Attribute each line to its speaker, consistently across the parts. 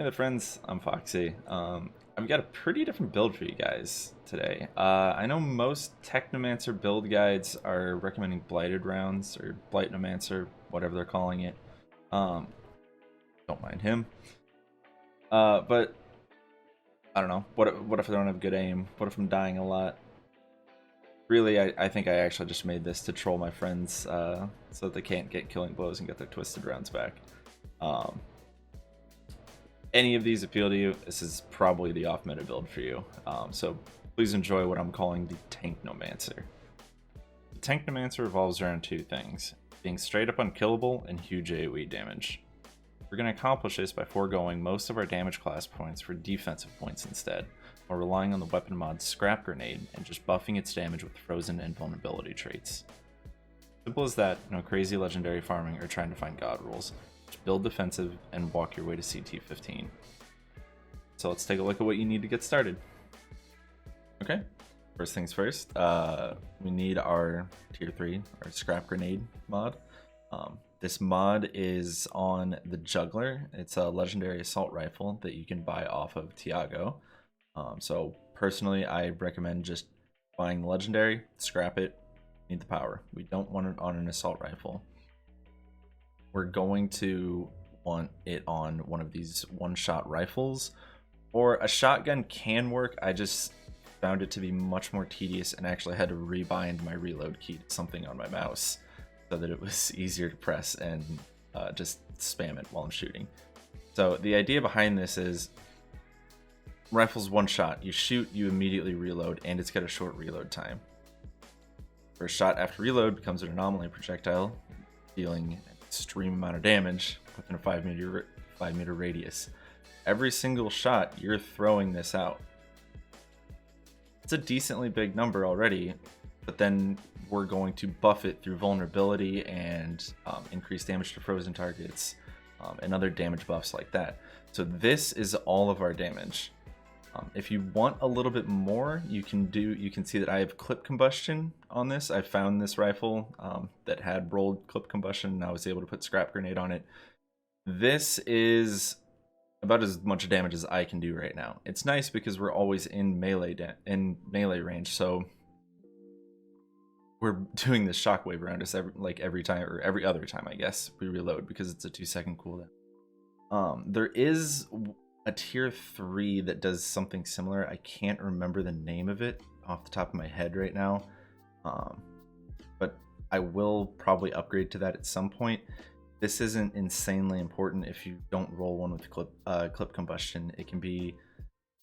Speaker 1: Hey there, friends. I'm Foxy. I've got a pretty different build for you guys today. I know most Technomancer build guides are recommending blighted rounds or Blightnomancer, whatever they're calling it. Um, don't mind him. But I don't know. What if I don't have good aim? What if I'm dying a lot? Really, I think I actually just made this to troll my friends so that they can't get killing blows and get their twisted rounds back. Um, any of these appeal to you, this is probably the off-meta build for you. So please enjoy what I'm calling the Tanknomancer. The Tanknomancer revolves around two things, being straight up unkillable and huge AoE damage. We're going to accomplish this by foregoing most of our damage class points for defensive points instead, while relying on the weapon mod Scrap Grenade and just buffing its damage with frozen and vulnerability traits. Simple as that, no crazy legendary farming or trying to find god rules. Just build defensive and walk your way to CT15. So let's take a look at what you need to get started. Okay, first things first, we need our tier 3, our Scrap Grenade mod. This mod is on the Juggler. It's a legendary assault rifle that you can buy off of Tiago. So personally, I recommend just buying the legendary, scrap it, need the power. We don't want it on an assault rifle. We're going to want it on one of these one-shot rifles, or a shotgun can work. I just found it to be much more tedious and actually had to rebind my reload key to something on my mouse so that it was easier to press and just spam it while I'm shooting. So the idea behind this is rifle's one shot. You shoot, you immediately reload, and it's got a short reload time. First shot after reload becomes an anomaly projectile, dealing an extreme amount of damage within a 5 meter radius. Every single shot, you're throwing this out. It's a decently big number already, but then we're going to buff it through vulnerability and increased damage to frozen targets and other damage buffs like that. So this is all of our damage. If you want a little bit more, you can see that I have clip combustion on this. I found this rifle that had rolled clip combustion, and I was able to put Scrap Grenade on it. This is about as much damage as I can do right now. It's nice because we're always in melee range, so we're doing this shockwave around us every time, or every other time, I guess, we reload, because it's a 2-second cooldown. There is a tier 3 that does something similar. I can't remember the name of it off the top of my head right now, but I will probably upgrade to that at some point. This isn't insanely important if you don't roll one with clip combustion. It can be,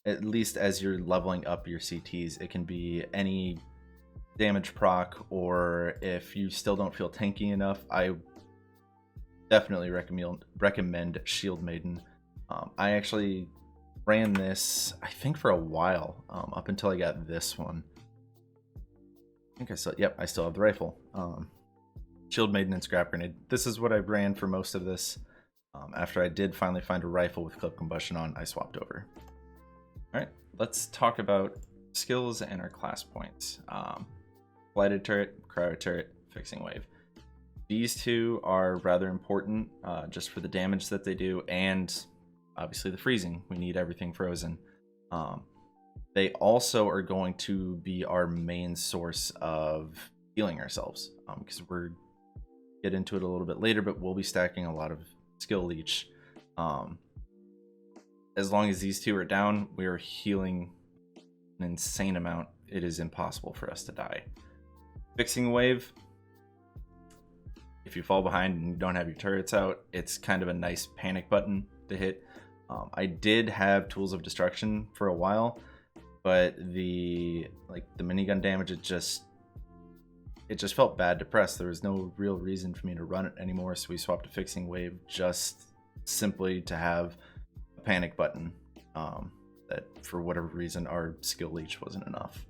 Speaker 1: at least as you're leveling up your CTs, it can be any damage proc, or if you still don't feel tanky enough, I definitely recommend Shield Maiden. I actually ran this, I think, for a while, up until I got this one. I think I still have the rifle. Shield Maiden and Scrap Grenade. This is what I ran for most of this. After I did finally find a rifle with clip combustion on, I swapped over. Alright, let's talk about skills and our class points. Blighted Turret, Cryo Turret, Fixing Wave. These two are rather important just for the damage that they do, and obviously the freezing. We need everything frozen. They also are going to be our main source of healing ourselves, because we're get into it a little bit later, but we'll be stacking a lot of skill leech. As long as these two are down, we are healing an insane amount. It is impossible for us to die. Fixing Wave, if you fall behind and you don't have your turrets out, it's kind of a nice panic button to hit. I did have Tools of Destruction for a while, but the minigun damage, it just felt bad to press. There was no real reason for me to run it anymore, so we swapped to Fixing Wave just simply to have a panic button that for whatever reason our skill leech wasn't enough.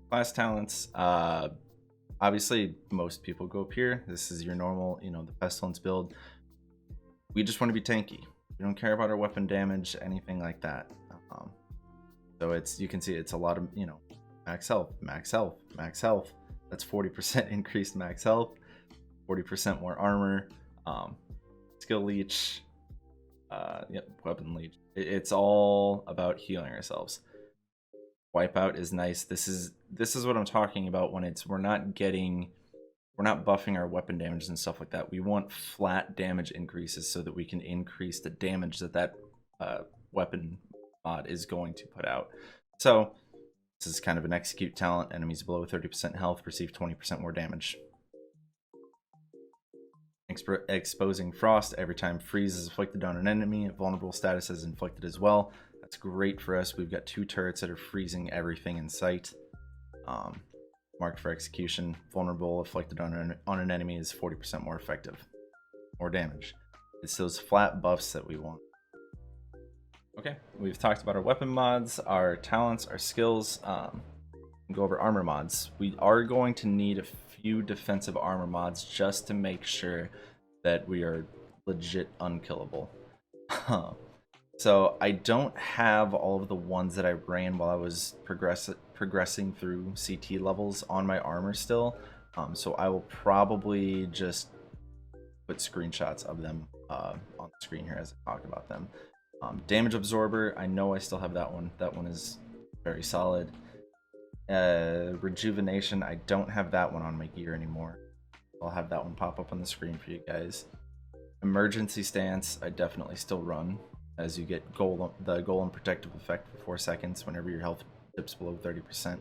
Speaker 1: Class talents, obviously most people go up here. This is your normal, the Pestilence build. We just want to be tanky. We don't care about our weapon damage, anything like that. So you can see it's a lot of, max health, max health, max health. That's 40% increased max health, 40% more armor, skill leech, Yep, weapon leech. It's all about healing ourselves. Wipeout is nice. This is what I'm talking about when we're not buffing our weapon damage and stuff like that. We want flat damage increases so that we can increase the damage that weapon mod is going to put out. So this is kind of an execute talent. Enemies below 30% health receive 20% more damage. Exposing frost. Every time freeze is inflicted on an enemy, vulnerable status is inflicted as well. That's great for us. We've got 2 turrets that are freezing everything in sight. Marked for execution. Vulnerable afflicted on an enemy is 40% more effective. More damage. It's those flat buffs that we want. Okay, we've talked about our weapon mods, our talents, our skills. Go over armor mods. We are going to need a few defensive armor mods just to make sure that we are legit unkillable. So I don't have all of the ones that I ran while I was progressing through CT levels on my armor still. So I will probably just put screenshots of them on the screen here as I talk about them. Damage absorber, I know I still have that one. That one is very solid. Rejuvenation, I don't have that one on my gear anymore. I'll have that one pop up on the screen for you guys. Emergency stance, I definitely still run, as you get the golem protective effect for 4 seconds whenever your health dips below 30%.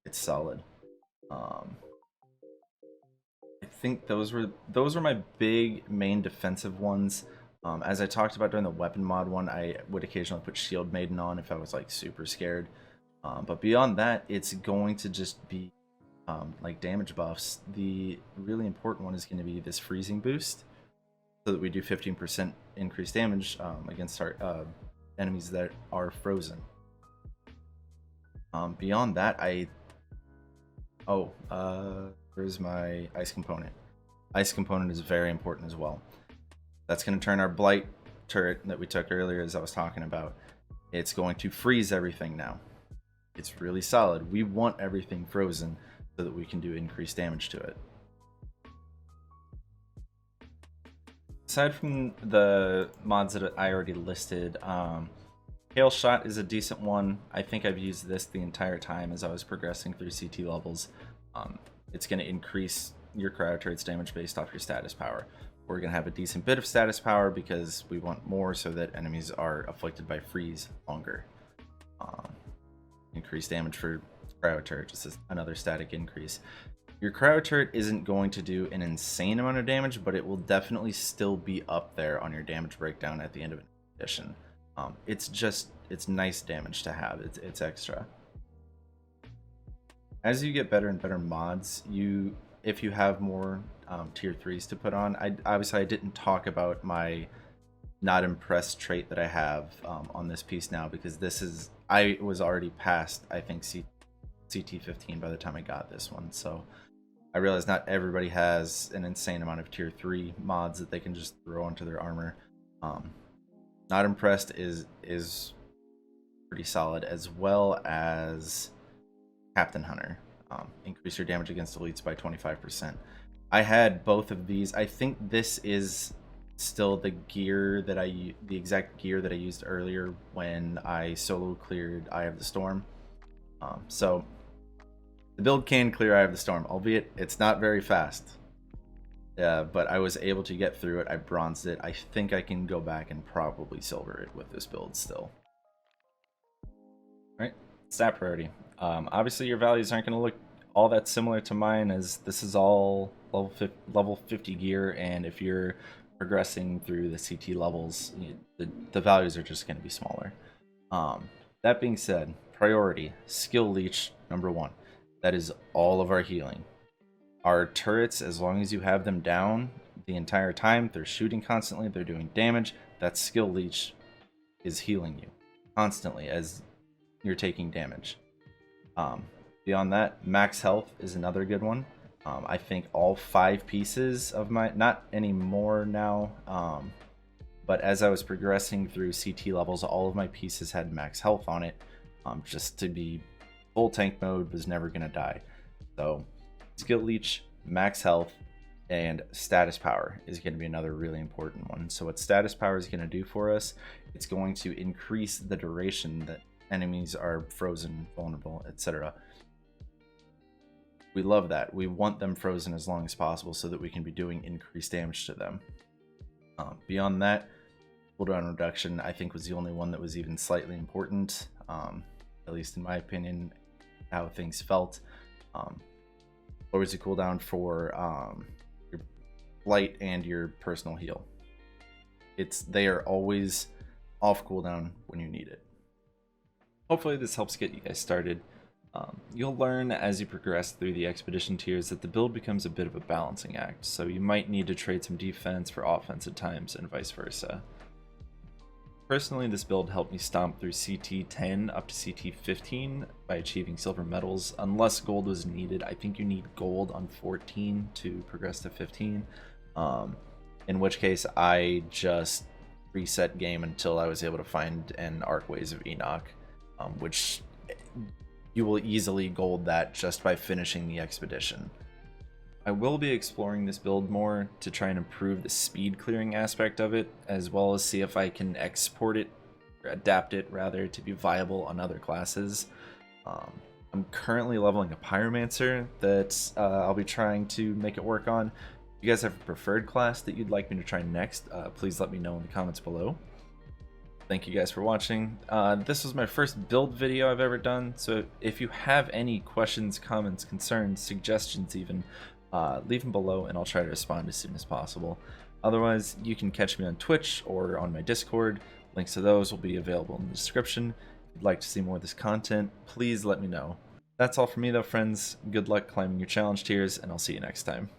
Speaker 1: It's solid. I think those were my big main defensive ones. As I talked about during the weapon mod one, I would occasionally put Shield Maiden on if I was like super scared. But beyond that, it's going to just be like damage buffs. The really important one is going to be this freezing boost, so that we do 15% increased damage against our enemies that are frozen. Beyond that, where's my ice component? Ice component is very important as well. That's going to turn our blight turret that we took earlier, as I was talking about. It's going to freeze everything now. It's really solid. We want everything frozen so that we can do increased damage to it. Aside from the mods that I already listed, Hail Shot is a decent one. I think I've used this the entire time as I was progressing through CT levels. It's going to increase your cryo turret's damage based off your status power. We're going to have a decent bit of status power because we want more so that enemies are afflicted by freeze longer. Increased damage for cryo turret, just as another static increase. Your cryo turret isn't going to do an insane amount of damage, but it will definitely still be up there on your damage breakdown at the end of an edition. It's nice damage to have. It's extra. As you get better and better mods, if you have more tier 3s to put on, obviously I didn't talk about my not impressed trait that I have on this piece now, because I was already past, I think, CT15 by the time I got this one. So I realize not everybody has an insane amount of tier 3 mods that they can just throw onto their armor. Not impressed is pretty solid, as well as Captain Hunter. Increase your damage against elites by 25%. I had both of these. I think this is still the exact gear that I used earlier when I solo cleared Eye of the Storm. So the build can clear Eye of the Storm, albeit it's not very fast. But I was able to get through it. I bronzed it. I think I can go back and probably silver it with this build still. All right, stat priority. Obviously your values aren't going to look all that similar to mine, as this is all level 50 gear, and if you're progressing through the CT levels, the values are just going to be smaller. That being said, priority, skill leech number 1. That is all of our healing. Our turrets, as long as you have them down the entire time, they're shooting constantly, they're doing damage, that skill leech is healing you constantly as you're taking damage. Beyond that, max health is another good one. I think all 5 pieces of my, not anymore now, but as I was progressing through CT levels, all of my pieces had max health on it. Just to be full tank mode, was never going to die. So skill leech, max health, And status power is going to be another really important one. So what status power is going to do for us, it's going to increase the duration that enemies are frozen, vulnerable, etc. We love that. We want them frozen as long as possible so that we can be doing increased damage to them. Beyond that, cooldown reduction I think was the only one that was even slightly important, at least in my opinion, how things felt. Lowers the cooldown for your blight and your personal heal. They are always off cooldown when you need it. Hopefully this helps get you guys started. You'll learn as you progress through the expedition tiers that the build becomes a bit of a balancing act, so you might need to trade some defense for offense at times and vice versa. Personally, this build helped me stomp through CT10 up to CT15 by achieving silver medals. Unless gold was needed, I think you need gold on 14 to progress to 15. In which case, I just reset game until I was able to find an Arcways of Enoch, which you will easily gold that just by finishing the expedition. I will be exploring this build more to try and improve the speed clearing aspect of it, as well as see if I can export it, or adapt it rather, to be viable on other classes. I'm currently leveling a Pyromancer that I'll be trying to make it work on. If you guys have a preferred class that you'd like me to try next, please let me know in the comments below. Thank you guys for watching. This was my first build video I've ever done, so if you have any questions, comments, concerns, suggestions even, leave them below and I'll try to respond as soon as possible. Otherwise, you can catch me on Twitch or on my Discord. Links to those will be available in the description. If you'd like to see more of this content, please let me know. That's all from me though, friends. Good luck climbing your challenge tiers, and I'll see you next time.